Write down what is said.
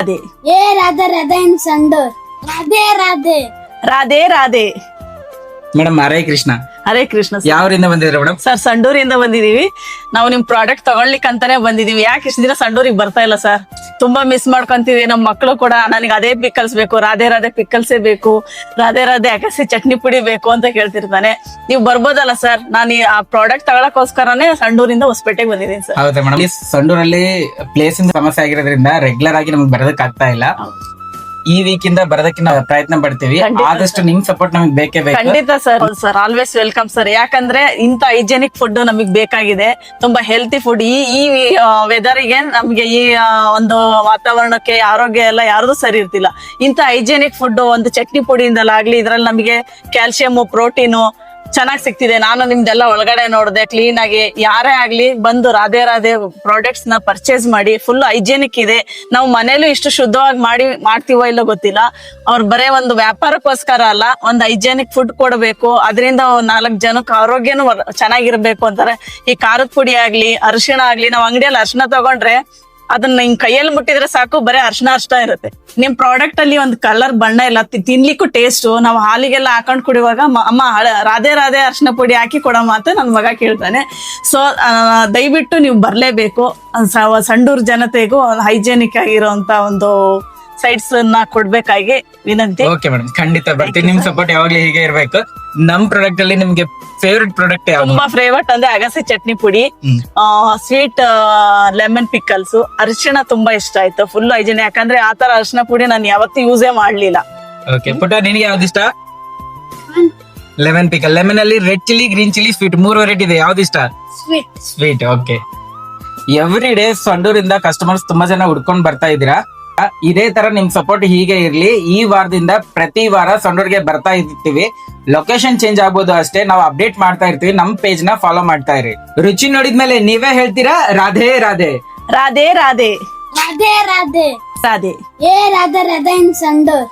ಅದೇ ಏ ರಾಧಾ ರಾಧಾ ಇನ್ Sandur Radhe Radhe Radhe Radhe. Madam Hare Krishna. Hare Krishna sir. ಯಾವರಿಂದ ಬಂದಿದ್ರ ಮೇಡಮ್? ಸರ್ ಸಂಡೂರಿಂದ ಬಂದಿದೀವಿ. ನಾವು ನಿಮ್ ಪ್ರಾಡಕ್ಟ್ ತಗೊಳ್ಲಿಕ್ಕೆ ಅಂತಾನೆ ಬಂದಿದೀವಿ. ಯಾಕೆ ಇಷ್ಟ ದಿನ ಸಂಡೂರಿಗೆ ಬರ್ತಾ ಇಲ್ಲ ಸರ್? ತುಂಬಾ ಮಿಸ್ ಮಾಡ್ಕೊಂತೀವಿ. ನಮ್ಮ ಮಕ್ಕಳು ಕೂಡ ನನಗೆ ಅದೇ ಪಿಕಲ್ಸ್ ಬೇಕು, ರಾಧೆ ರಾಧೆ ಪಿಕಲ್ಸೇ ಬೇಕು, ರಾಧೆ ರಾಧೆ ಅಗಸಿ ಚಟ್ನಿ ಪುಡಿ ಬೇಕು ಅಂತ ಕೇಳ್ತಿರ್ತಾನೆ. ನೀವು ಬರ್ಬೋದಲ್ಲ ಸರ್? ನಾನು ಆ ಪ್ರಾಡಕ್ಟ್ ತಗೊಳಕೋಸ್ಕರನೇ ಸಂಡೂರಿಂದ ಹೊಸಪೇಟೆಗೆ ಬಂದಿದ್ದೀನಿ ಸರ್. ಹೌದಾ ಮೇಡಮ್? ಈ ಸಂಡೂರಲ್ಲಿ ಪ್ಲೇಸ್ ಸಮಸ್ಯೆ ಆಗಿರೋದ್ರಿಂದ ರೆಗ್ಯುಲರ್ ಆಗಿ ನಮ್ಗೆ ಬರೋದಕ್ಕೆ ಆಗ್ತಾ ಇಲ್ಲ. ಈ ವೀಕ್ ಇಂದ ಬರೋದಕ್ಕೆ ನಾವು ಪ್ರಯತ್ನ ಪಡ್ತೀವಿ. ಆದಷ್ಟು ನಿಮ್ ಸಪೋರ್ಟ್ ನಮ್ಗೆ ಬೇಕೇ ಬೇಕು. ಖಂಡಿತ sir. Sir always welcome sir. ಯಾಕಂದ್ರೆ ಇಂತ ಹೈಜೆನಿಕ್ ಫುಡ್ ನಮಗ್ ಬೇಕಾಗಿದೆ. ತುಂಬಾ ಹೆಲ್ತಿ ಫುಡ್. ಈ ವೆದರ್ಗೆ ನಮ್ಗೆ ಈ ಒಂದು ವಾತಾವರಣಕ್ಕೆ ಆರೋಗ್ಯ ಎಲ್ಲ ಯಾರ್ದು ಸರಿ ಇರ್ತಿಲ್ಲ. ಇಂತ ಹೈಜೆನಿಕ್ ಫುಡ್ ಒಂದು ಚಟ್ನಿ ಪುಡಿಯಿಂದಲಾಗ್ಲಿ ಇದ್ರಲ್ಲಿ ನಮಗೆ ಕ್ಯಾಲ್ಸಿಯಂ, ಪ್ರೋಟೀನು ಚೆನ್ನಾಗಿ ಸಿಗ್ತಿದೆ. ನಾನು ನಿಮ್ದೆಲ್ಲ ಒಳಗಡೆ ನೋಡಿದೆ ಕ್ಲೀನ್ ಆಗಿ. ಯಾರೇ ಆಗ್ಲಿ ಬಂದು ರಾಧೆ ರಾಧೆ ಪ್ರಾಡಕ್ಟ್ಸ್ ನ ಪರ್ಚೇಸ್ ಮಾಡಿ. ಫುಲ್ ಹೈಜೆನಿಕ್ ಇದೆ. ನಾವು ಮನೇಲೂ ಇಷ್ಟು ಶುದ್ಧವಾಗಿ ಮಾಡ್ತೀವೋ ಇಲ್ಲೋ ಗೊತ್ತಿಲ್ಲ. ಅವ್ರು ಬರೇ ಒಂದು ವ್ಯಾಪಾರಕ್ಕೋಸ್ಕರ ಅಲ್ಲ, ಒಂದು ಹೈಜೆನಿಕ್ ಫುಡ್ ಕೊಡಬೇಕು, ಅದರಿಂದ 4 ಜನಕ್ಕೆ ಆರೋಗ್ಯನೂ ಚೆನ್ನಾಗಿರ್ಬೇಕು ಅಂತಾರೆ. ಈ ಖಾರದ ಪುಡಿ ಆಗ್ಲಿ, ಅರಿಶಿಣ ಆಗ್ಲಿ, ನಾವು ಅಂಗಡಿಯಲ್ಲಿ ಅರಿಶಿಣ ತಗೊಂಡ್ರೆ ಅದನ್ನ ಹಿಂಗ್ ಕೈಯಲ್ಲಿ ಮುಟ್ಟಿದ್ರೆ ಸಾಕು, ಬರೀ ಅರ್ಶನ ಇರುತ್ತೆ. ನಿಮ್ ಪ್ರಾಡಕ್ಟ್ ಅಲ್ಲಿ ಒಂದು ಕಲರ್ ಬಣ್ಣ ಇಲ್ಲ, ತಿನ್ಲಿಕ್ಕೂ ಟೇಸ್ಟ್. ನಾವು ಹಾಲಿಗೆಲ್ಲ ಹಾಕೊಂಡ್ ಕುಡಿಯುವಾಗ ಅಮ್ಮ ರಾಧೆ ರಾಧೆ ಅರ್ಶನ ಪುಡಿ ಹಾಕಿ ಕೊಡಮ್ಮ ಅಂತ ನನ್ ಮಗ ಕೇಳ್ತಾನೆ. ಸೊ ದಯವಿಟ್ಟು ನೀವು ಬರ್ಲೇಬೇಕು. ಸಂಡೂರ್ ಜನತೆಗೂ ಹೈಜೆನಿಕ್ ಆಗಿರುವಂತ ಒಂದು ಸೈಡ್ಸ್ ನ ಕೊಡ್ಬೇಕಾಗಿ ವಿನಂತಿ. ಓಕೆ ಮೇಡಮ್, ಖಂಡಿತ ಬರ್ತೀನಿ. ನಿಮ್ ಸಪೋರ್ಟ್ ಯಾವಾಗ್ಲೂ ಹೀಗೆ ಇರ್ಬೇಕು. ನಮ್ ಪ್ರಾಡಕ್ಟ್ ಅಲ್ಲಿ ನಿಮ್ಗೆ ಫೇವ್ರೆಟ್ ಪ್ರಾಡಕ್ಟ್ ಯಾವ್ದು? ತುಂಬಾ ಫೇವರೇಟ್ ಅಂದ್ರೆ ಅಗಸೆ ಚಟ್ನಿ ಪುಡಿ, ಸ್ವೀಟ್ ಲೆಮನ್ ಪಿಕಲ್ಸ್, ಅರಿಶಿಣ ತುಂಬಾ ಇಷ್ಟ ಆಯ್ತು. ಫುಲ್ ಹೈಜೆನ್. ಯಾಕಂದ್ರೆ ಆತರ ಅರಿಶಿಣ ಪುಡಿ ನಾನು ಯಾವತ್ತೂ ಯೂಸೇ ಮಾಡ್ಲಿಲ್ಲ. ಓಕೆ ಪುಟ, ನಿನಗೆ ಯಾವ್ದು ಇಷ್ಟ? Lemon pickle. ಲೆಮನ್ ಅಲ್ಲಿ red chilli, green chilli, sweet 3 variety ಇದೆ. ಯಾವ್ದು ಇಷ್ಟ? ಸ್ವೀಟ್. ಓಕೆ. ಎವ್ರಿ ಡೇ ಸಂಡೂರಿಂದ ಕಸ್ಟಮರ್ಸ್ ತುಂಬಾ ಜನ ಹುಡ್ಕೊಂಡ್ ಬರ್ತಾ ಇದೀರಾ. ಇದೇ ತರ ನಿಮ್ ಸಪೋರ್ಟ್ ಹೀಗೆ ಇರ್ಲಿ. ಈ ವಾರದಿಂದ ಪ್ರತಿ ವಾರ ಸಂಡೂರ್ಗೆ ಬರ್ತಾ ಇರ್ತೀವಿ. ಲೊಕೇಶನ್ ಚೇಂಜ್ ಆಗ್ಬೋದು ಅಷ್ಟೇ. ನಾವು ಅಪ್ಡೇಟ್ ಮಾಡ್ತಾ ಇರ್ತೀವಿ. ನಮ್ ಪೇಜ್ ನ ಫಾಲೋ ಮಾಡ್ತಾ ಇರಿ. ರುಚಿ ನೋಡಿದ್ಮೇಲೆ ನೀವೇ ಹೇಳ್ತೀರಾ ರಾಧೆ ರಾಧೆ. ರಾಧೆ ರಾಧೆ ರಾಧೆ ರಾಧೆ ರಾಧೆ. ಏ ರಾಧಾ ರಾಧಾ ಇನ್ ಸಂಡೂರ್.